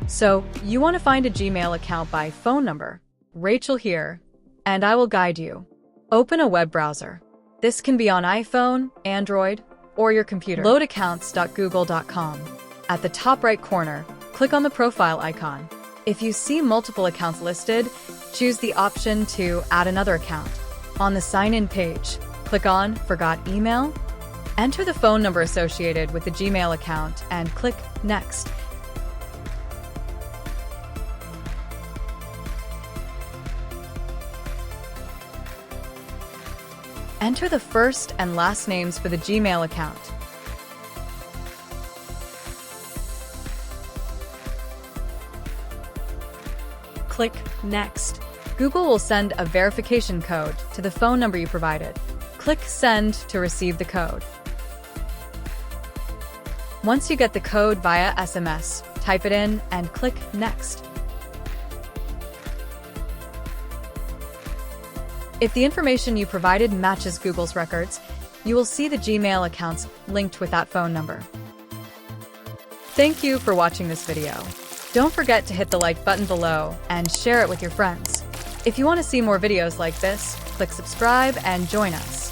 So, you want to find a Gmail account by phone number. Rachel here, and I will guide you. Open a web browser. This can be on iPhone, Android, or your computer. Load accounts.google.com. At the top right corner, click on the profile icon. If you see multiple accounts listed, choose the option to add another account. On the sign-in page, click on Forgot Email. Enter the phone number associated with the Gmail account and click Next. Enter the first and last names for the Gmail account. Click Next. Google will send a verification code to the phone number you provided. Click Send to receive the code. Once you get the code via SMS, type it in and click Next. If the information you provided matches Google's records, you will see the Gmail accounts linked with that phone number. Thank you for watching this video. Don't forget to hit the like button below and share it with your friends. If you want to see more videos like this, click subscribe and join us.